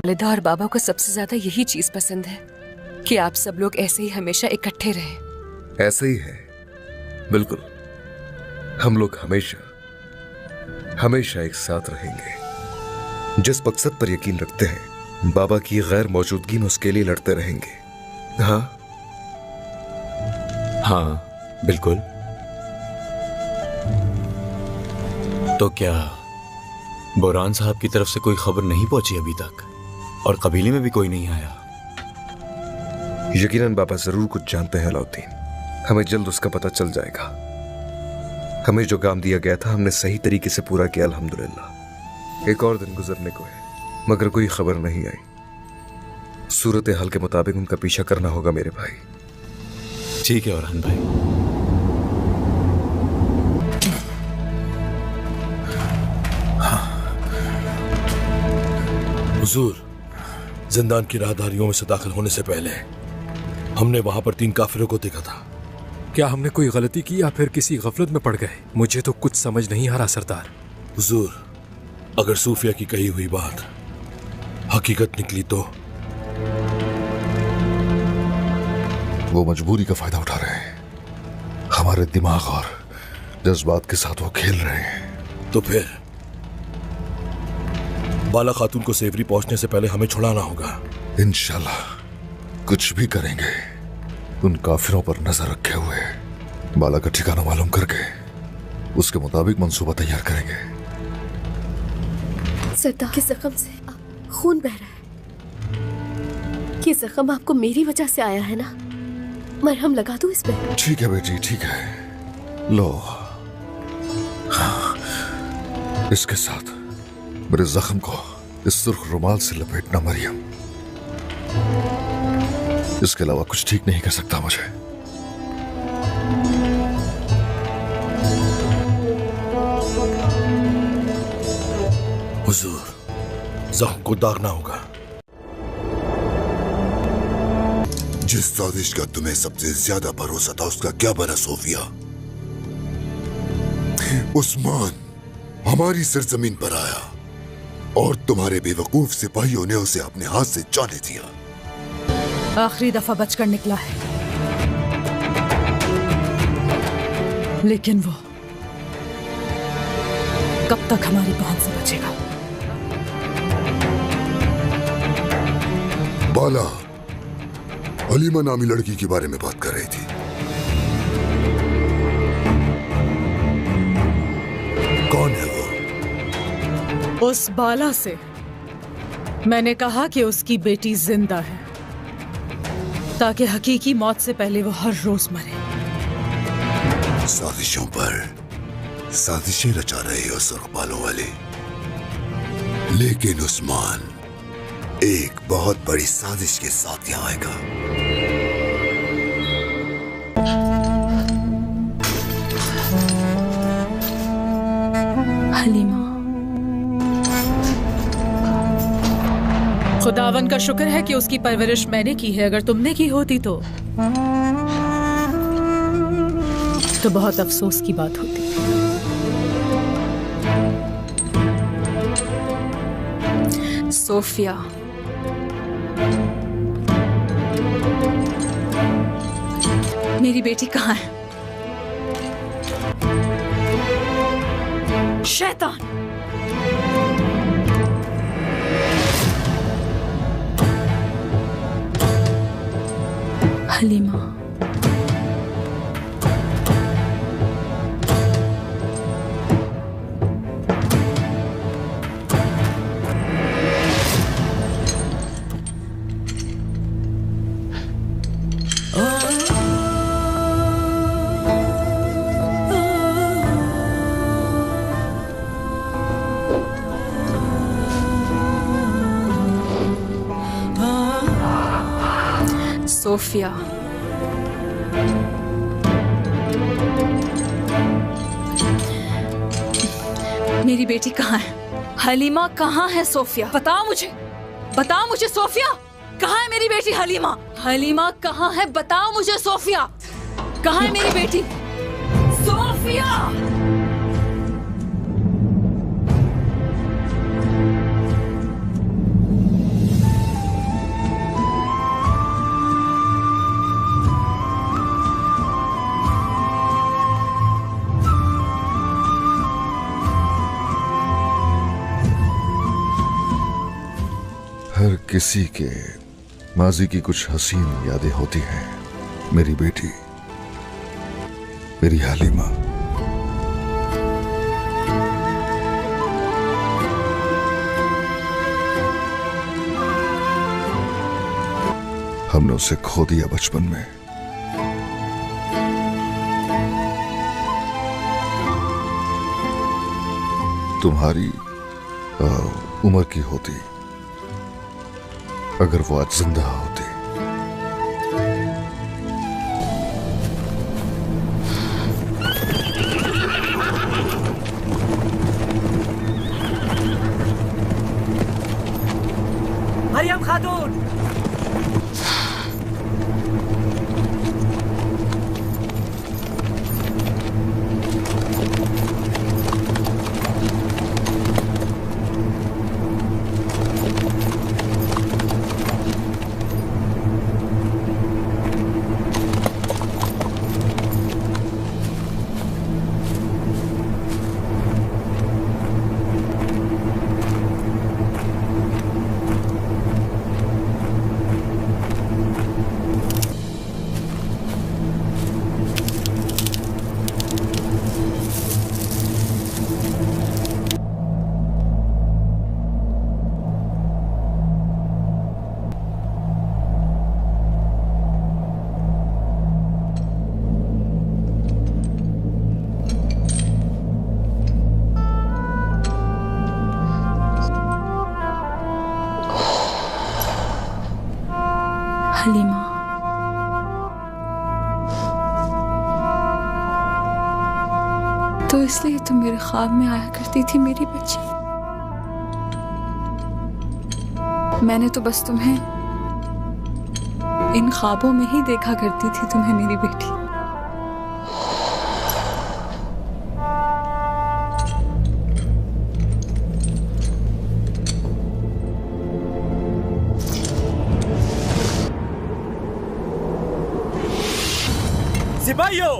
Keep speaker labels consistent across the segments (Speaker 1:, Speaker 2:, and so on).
Speaker 1: वालिदा और बाबा को सबसे ज्यादा यही चीज पसंद है कि आप सब लोग ऐसे ही हमेशा इकट्ठे रहें।
Speaker 2: ऐसे ही है, बिल्कुल। हम लोग हमेशा हमेशा एक साथ रहेंगे। जिस मकसद पर यकीन रखते हैं, बाबा की गैर मौजूदगी में उसके लिए लड़ते रहेंगे। हाँ
Speaker 3: हाँ, बिल्कुल। तो क्या बोरान साहब की तरफ से कोई खबर नहीं पहुंची अभी तक? और कबीले में भी कोई नहीं आया?
Speaker 2: यकीनन बाबा जरूर कुछ जानते हैं अलाउद्दीन। हमें जल्द उसका पता चल जाएगा। हमें जो काम दिया गया था हमने सही तरीके से पूरा किया, अल्हम्दुलिल्लाह। एक और दिन गुजरने को है मगर कोई खबर नहीं आई। सूरत हाल के मुताबिक उनका पीछा करना होगा मेरे भाई।
Speaker 3: ठीक है औरहान भाई।
Speaker 4: हुजूर, जिंदान की राहदारियों में से दाखिल होने से पहले हमने वहां पर 3 काफिरों को देखा था।
Speaker 5: क्या हमने कोई गलती की या फिर किसी गफलत में पड़ गए? मुझे तो कुछ समझ नहीं आ रहा सरदार।
Speaker 4: हुजूर, अगर सूफिया की कही हुई बात हकीकत निकली तो
Speaker 6: वो मजबूरी का फायदा उठा रहे हैं। हमारे दिमाग और जज्बात के साथ वो खेल रहे हैं।
Speaker 4: तो फिर बाला खातून को सेवरी पहुंचने से पहले हमें छुड़ाना होगा।
Speaker 6: इंशाल्लाह कुछ भी करेंगे। उन काफिरों पर नजर रखे हुए बाला का ठिकाना मालूम करके उसके मुताबिक मंसूबा तैयार करेंगे।
Speaker 7: सरदार के जख्म से खून बह रहा है। ये जख्म आपको मेरी वजह से आया है ना? मरहम लगा दूं इस पे?
Speaker 6: ठीक है बेटी, ठीक है। लो, इसके साथ मेरे जख्म को इस सुर्ख रुमाल से लपेटना मरियम। इसके अलावा कुछ ठीक नहीं कर सकता मुझे।
Speaker 4: हुजूर, जख्म को दागना होगा।
Speaker 8: जिस साजिश का तुम्हें सबसे ज्यादा भरोसा था उसका क्या बना सोफिया? उस्मान हमारी सरजमीन पर आया और तुम्हारे बेवकूफ सिपाहियों ने उसे अपने हाथ से जाने दिया।
Speaker 9: आखिरी दफा बचकर निकला है, लेकिन वो कब तक हमारी पहुंच से बचेगा?
Speaker 8: बाला हलीमा नामी लड़की के बारे में बात कर रही थी। कौन है वो?
Speaker 9: उस बाला से मैंने कहा कि उसकी बेटी जिंदा है, ताकि हकीकी मौत से पहले वो हर रोज मरे।
Speaker 8: साजिशों पर साजिशें रचा रहे हो सुर्ख बालों वाले, लेकिन उस्मान एक बहुत बड़ी साजिश के साथ यहाँ आएगा।
Speaker 9: हलीमा, खुदावन का शुक्र है कि उसकी परवरिश मैंने की है। अगर तुमने की होती तो बहुत अफसोस की बात होती।
Speaker 1: सोफिया, मेरी बेटी कहाँ है?
Speaker 9: शैतान!
Speaker 1: हलीमा, सोफिया, मेरी बेटी कहाँ है? हलीमा कहाँ है? सोफिया बताओ मुझे, बताओ मुझे सोफिया, कहाँ है मेरी बेटी हलीमा? हलीमा कहाँ है? बताओ मुझे सोफिया, कहाँ है मेरी बेटी? सोफिया!
Speaker 6: किसी के माजी की कुछ हसीन यादें होती हैं। मेरी बेटी, मेरी हालिमा। हमने उसे खो दिया बचपन में। तुम्हारी उम्र की होती अगर वो आज जिंदा होती।
Speaker 10: मरियम खातून,
Speaker 1: हलीमा, तो इसलिए तुम मेरे ख्वाब में आया करती थी मेरी बच्ची। मैंने तो बस तुम्हें इन ख्वाबों में ही देखा करती थी, तुम्हें मेरी बेटी।
Speaker 10: सिपाहियों,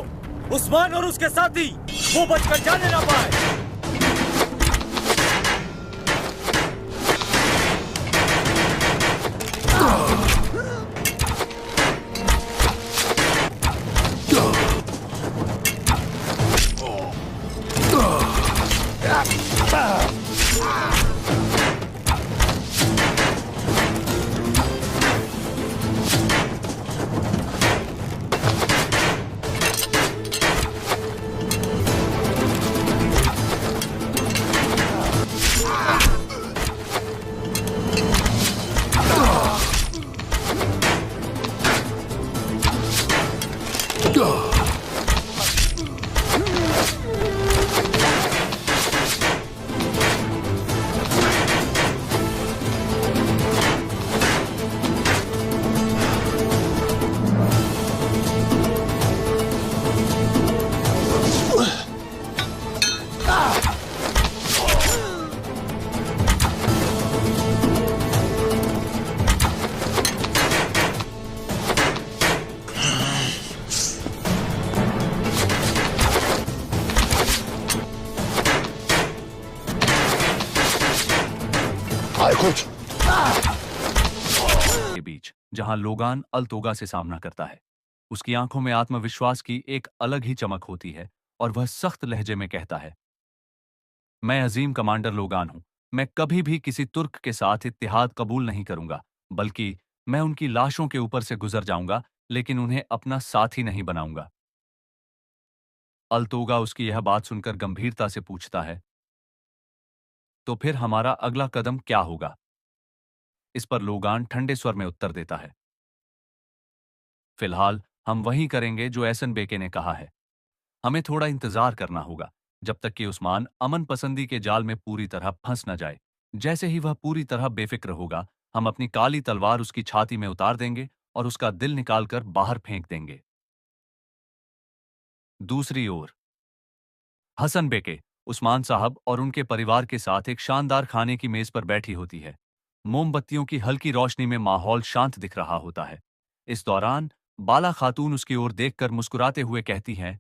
Speaker 10: उस्मान और उसके साथी वो बचकर जाने ना पाए।
Speaker 11: के बीच जहां लोगान अल-तोगा से सामना करता है, उसकी आंखों में आत्मविश्वास की एक अलग ही चमक होती है और वह सख्त लहजे में कहता है, मैं अजीम कमांडर लोगान हूं। मैं कभी भी किसी तुर्क के साथ इत्तेहाद कबूल नहीं करूंगा, बल्कि मैं उनकी लाशों के ऊपर से गुजर जाऊंगा, लेकिन उन्हें अपना साथी नहीं बनाऊंगा। अल-तोगा उसकी यह बात सुनकर गंभीरता से पूछता है, तो फिर हमारा अगला कदम क्या होगा? इस पर लोगान ठंडे स्वर में उत्तर देता है, फिलहाल हम वही करेंगे जो एहसन बेके ने कहा है। हमें थोड़ा इंतजार करना होगा, जब तक कि उस्मान अमन पसंदी के जाल में पूरी तरह फंस न जाए। जैसे ही वह पूरी तरह बेफिक्र होगा, हम अपनी काली तलवार उसकी छाती में उतार देंगे और उसका दिल निकालकर बाहर फेंक देंगे। दूसरी ओर हसन बेके, उस्मान साहब और उनके परिवार के साथ एक शानदार खाने की मेज पर बैठी होती है। मोमबत्तियों की हल्की रोशनी में माहौल शांत दिख रहा होता है। इस दौरान बाला खातून उसकी ओर देखकर मुस्कुराते हुए कहती हैं,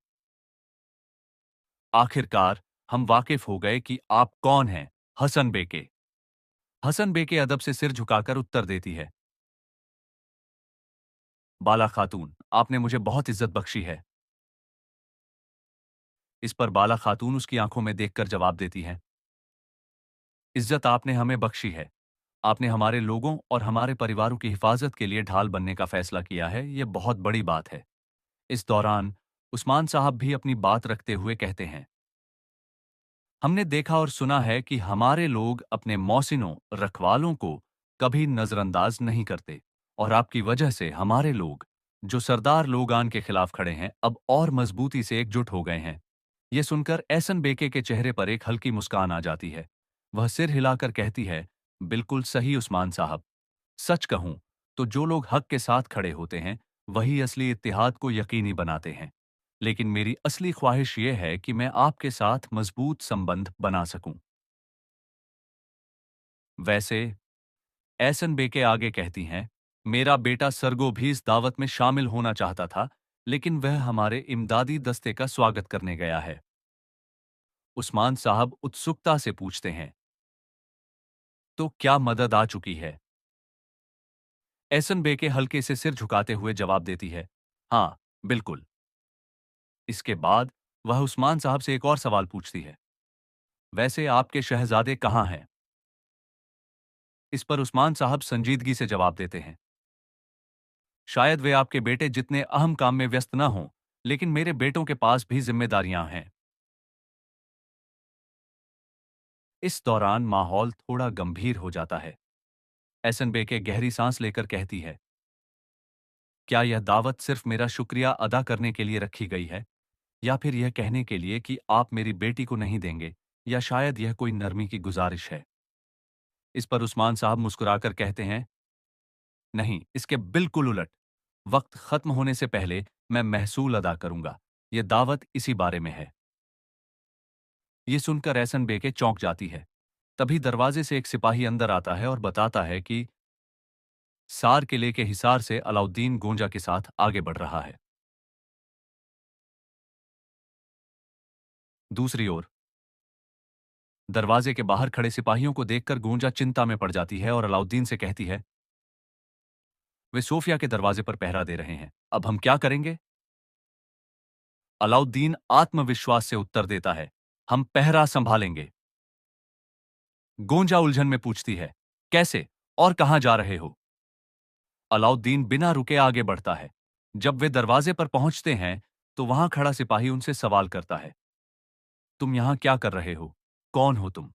Speaker 11: आखिरकार हम वाकिफ हो गए कि आप कौन हैं, हसन बेके। हसन बेके अदब से सिर झुकाकर उत्तर देती है, बाला खातून, आपने मुझे बहुत इज्जत बख्शी है। इस पर बाला खातून उसकी आंखों में देखकर जवाब देती है, इज्जत आपने हमें बख्शी है। आपने हमारे लोगों और हमारे परिवारों की हिफाजत के लिए ढाल बनने का फैसला किया है, यह बहुत बड़ी बात है। इस दौरान उस्मान साहब भी अपनी बात रखते हुए कहते हैं, हमने देखा और सुना है कि हमारे लोग अपने मौसिनों, रखवालों को कभी नजरअंदाज नहीं करते और आपकी वजह से हमारे लोग, जो सरदार लोगान के खिलाफ खड़े हैं, अब और मजबूती से एकजुट हो गए हैं। यह सुनकर एहसन बेके के चेहरे पर एक हल्की मुस्कान आ जाती है। वह सिर हिलाकर कहती है, बिल्कुल सही उस्मान साहब। सच कहूं तो जो लोग हक के साथ खड़े होते हैं वही असली इत्तेहाद को यकीनी बनाते हैं। लेकिन मेरी असली ख्वाहिश यह है कि मैं आपके साथ मजबूत संबंध बना सकूं। वैसे एहसन बेके आगे कहती हैं, मेरा बेटा सरगो भी इस दावत में शामिल होना चाहता था, लेकिन वह हमारे इमदादी दस्ते का स्वागत करने गया है। उस्मान साहब उत्सुकता से पूछते हैं, तो क्या मदद आ चुकी है? एहसन बेके हल्के से सिर झुकाते हुए जवाब देती है, हाँ, बिल्कुल। इसके बाद वह उस्मान साहब से एक और सवाल पूछती है, वैसे आपके शहजादे कहाँ हैं? इस पर उस्मान साहब संजीदगी से जवाब देते हैं, शायद वे आपके बेटे जितने अहम काम में व्यस्त न हों, लेकिन मेरे बेटों के पास भी जिम्मेदारियां हैं। इस दौरान माहौल थोड़ा गंभीर हो जाता है। एहसन बेके गहरी सांस लेकर कहती है, क्या यह दावत सिर्फ मेरा शुक्रिया अदा करने के लिए रखी गई है, या फिर यह कहने के लिए कि आप मेरी बेटी को नहीं देंगे, या शायद यह कोई नरमी की गुजारिश है? इस पर उस्मान साहब मुस्कुराकर कहते हैं, नहीं, इसके बिल्कुल उलट। वक्त खत्म होने से पहले मैं महसूल अदा करूंगा। यह दावत इसी बारे में है। यह सुनकर एहसन बेके चौंक जाती है। तभी दरवाजे से एक सिपाही अंदर आता है और बताता है कि सार किले के हिसार से अलाउद्दीन गोंजा के साथ आगे बढ़ रहा है। दूसरी ओर दरवाजे के बाहर खड़े सिपाहियों को देखकर गोंजा चिंता में पड़ जाती है और अलाउद्दीन से कहती है, वे सोफिया के दरवाजे पर पहरा दे रहे हैं, अब हम क्या करेंगे? अलाउद्दीन आत्मविश्वास से उत्तर देता है, हम पहरा संभालेंगे। गोंजा उलझन में पूछती है, कैसे और कहां जा रहे हो? अलाउद्दीन बिना रुके आगे बढ़ता है। जब वे दरवाजे पर पहुंचते हैं तो वहां खड़ा सिपाही उनसे सवाल करता है, तुम यहां क्या कर रहे हो? कौन हो तुम?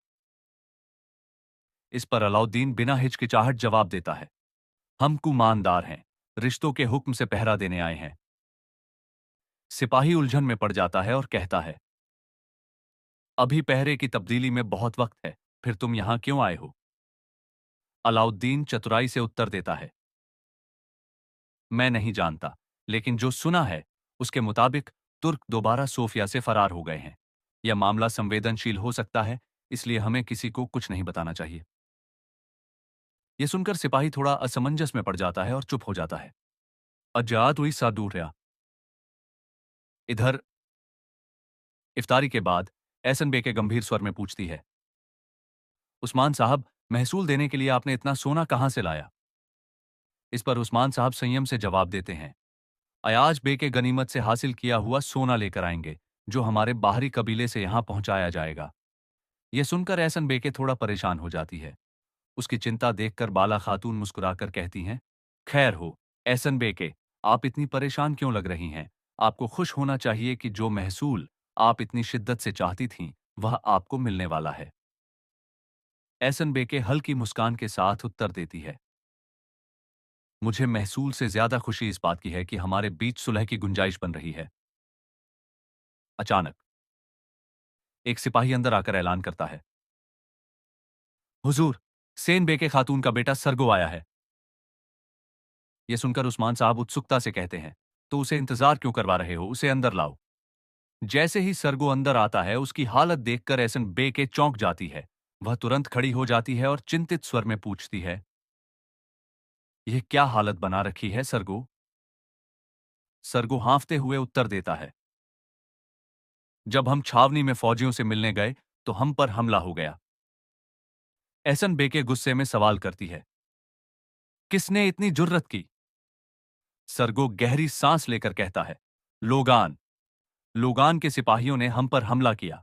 Speaker 11: इस पर अलाउद्दीन बिना हिचकिचाहट जवाब देता है, हम कुमानदार हैं, रिश्तों के हुक्म से पहरा देने आए हैं। सिपाही उलझन में पड़ जाता है और कहता है, अभी पहरे की तब्दीली में बहुत वक्त है, फिर तुम यहां क्यों आए हो? अलाउद्दीन चतुराई से उत्तर देता है, मैं नहीं जानता, लेकिन जो सुना है उसके मुताबिक तुर्क दोबारा सोफिया से फरार हो गए हैं। यह मामला संवेदनशील हो सकता है, इसलिए हमें किसी को कुछ नहीं बताना चाहिए। यह सुनकर सिपाही थोड़ा असमंजस में पड़ जाता है और चुप हो जाता है। अजात हुई सादूर्या। इधर इफ्तारी के बाद एहसन बेके गंभीर स्वर में पूछती है, उस्मान साहब, महसूल देने के लिए आपने इतना सोना कहां से लाया? इस पर उस्मान साहब संयम से जवाब देते हैं, अयाज बेके गनीमत से हासिल किया हुआ सोना लेकर आएंगे, जो हमारे बाहरी कबीले से यहां पहुंचाया जाएगा। यह सुनकर एहसन बेके थोड़ा परेशान हो जाती है। उसकी चिंता देखकर बाला खातून मुस्कुराकर कहती हैं, खैर हो एहसन बेके, आप इतनी परेशान क्यों लग रही हैं? आपको खुश होना चाहिए कि जो महसूल आप इतनी शिद्दत से चाहती थीं वह आपको मिलने वाला है। एहसन बेके हल्की मुस्कान के साथ उत्तर देती है, मुझे महसूल से ज्यादा खुशी इस बात की है कि हमारे बीच सुलह की गुंजाइश बन रही है। अचानक एक सिपाही अंदर आकर ऐलान करता है, हुजूर, सेन बेके खातून का बेटा सरगो आया है। यह सुनकर उस्मान साहब उत्सुकता से कहते हैं, तो उसे इंतजार क्यों करवा रहे हो? उसे अंदर लाओ। जैसे ही सरगो अंदर आता है उसकी हालत देखकर एहसन बेके चौंक जाती है। वह तुरंत खड़ी हो जाती है और चिंतित स्वर में पूछती है, यह क्या हालत बना रखी है सरगो? सरगो हांफते हुए उत्तर देता है, जब हम छावनी में फौजियों से मिलने गए तो हम पर हमला हो गया। एहसन बेके गुस्से में सवाल करती है, किसने इतनी जुर्रत की? सरगो गहरी सांस लेकर कहता है, लोगान। लोगान के सिपाहियों ने हम पर हमला किया।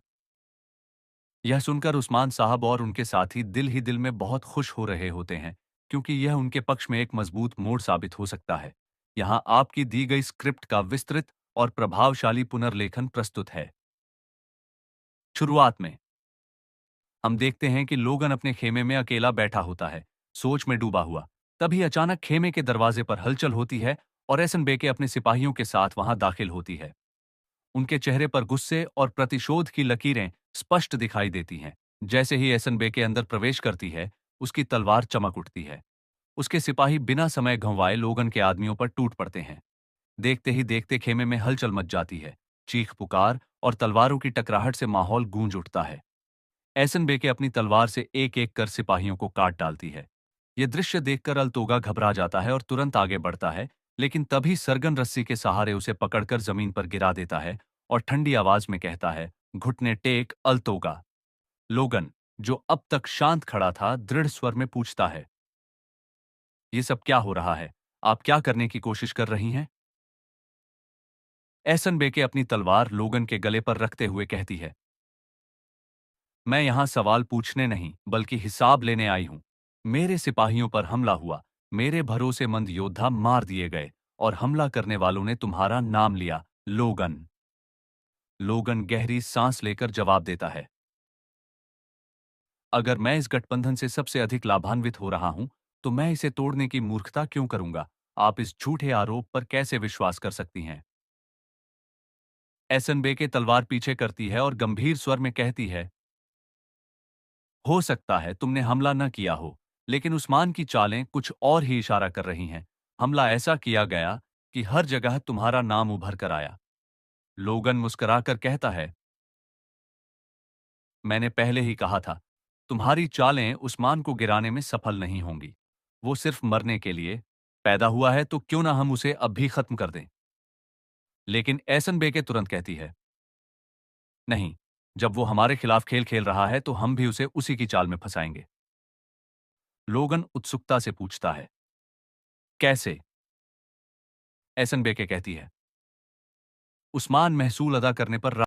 Speaker 11: यह सुनकर उस्मान साहब और उनके साथी दिल ही दिल में बहुत खुश हो रहे होते हैं, क्योंकि यह उनके पक्ष में एक मजबूत मोड़ साबित हो सकता है। यहां आपकी दी गई स्क्रिप्ट का विस्तृत और प्रभावशाली पुनर्लेखन प्रस्तुत है। शुरुआत में हम देखते हैं कि लोगन अपने खेमे में अकेला बैठा होता है, सोच में डूबा हुआ। तभी अचानक खेमे के दरवाजे पर हलचल होती है और एहसन बेके अपने सिपाहियों के साथ वहां दाखिल होती है। उनके चेहरे पर गुस्से और प्रतिशोध की लकीरें स्पष्ट दिखाई देती हैं। जैसे ही एहसन बेके अंदर प्रवेश करती है, उसकी तलवार चमक उठती है। उसके सिपाही बिना समय गंवाए लोगन के आदमियों पर टूट पड़ते हैं। देखते ही देखते खेमे में हलचल मच जाती है। चीख पुकार और तलवारों की टकराहट से माहौल गूंज उठता है। एहसन बेके अपनी तलवार से एक एक कर सिपाहियों को काट डालती है। यह दृश्य देखकर अल्तोगा घबरा जाता है और तुरंत आगे बढ़ता है, लेकिन तभी सरगन रस्सी के सहारे उसे पकड़कर जमीन पर गिरा देता है और ठंडी आवाज में कहता है, घुटने टेक अल्तोगा। लोगन, जो अब तक शांत खड़ा था, दृढ़ स्वर में पूछता है, ये सब क्या हो रहा है? आप क्या करने की कोशिश कर रही हैं? एहसन बेके अपनी तलवार लोगन के गले पर रखते हुए कहती है, मैं यहां सवाल पूछने नहीं बल्कि हिसाब लेने आई हूं। मेरे सिपाहियों पर हमला हुआ, मेरे भरोसेमंद योद्धा मार दिए गए और हमला करने वालों ने तुम्हारा नाम लिया, लोगन। लोगन गहरी सांस लेकर जवाब देता है, अगर मैं इस गठबंधन से सबसे अधिक लाभान्वित हो रहा हूं, तो मैं इसे तोड़ने की मूर्खता क्यों करूंगा? आप इस झूठे आरोप पर कैसे विश्वास कर सकती हैं? एहसन बेके तलवार पीछे करती है और गंभीर स्वर में कहती है, हो सकता है तुमने हमला न किया हो, लेकिन उस्मान की चालें कुछ और ही इशारा कर रही हैं। हमला ऐसा किया गया कि हर जगह तुम्हारा नाम उभर कर आया। लोगन मुस्कुराकर कहता है, मैंने पहले ही कहा था, तुम्हारी चालें उस्मान को गिराने में सफल नहीं होंगी। वो सिर्फ मरने के लिए पैदा हुआ है, तो क्यों ना हम उसे अब भी खत्म कर दें? लेकिन एहसन बेके तुरंत कहती है, नहीं, जब वो हमारे खिलाफ खेल खेल रहा है तो हम भी उसे उसी की चाल में फंसाएंगे। लोगन उत्सुकता से पूछता है, कैसे? एहसन बेके कहती है, उस्मान महसूल अदा करने पर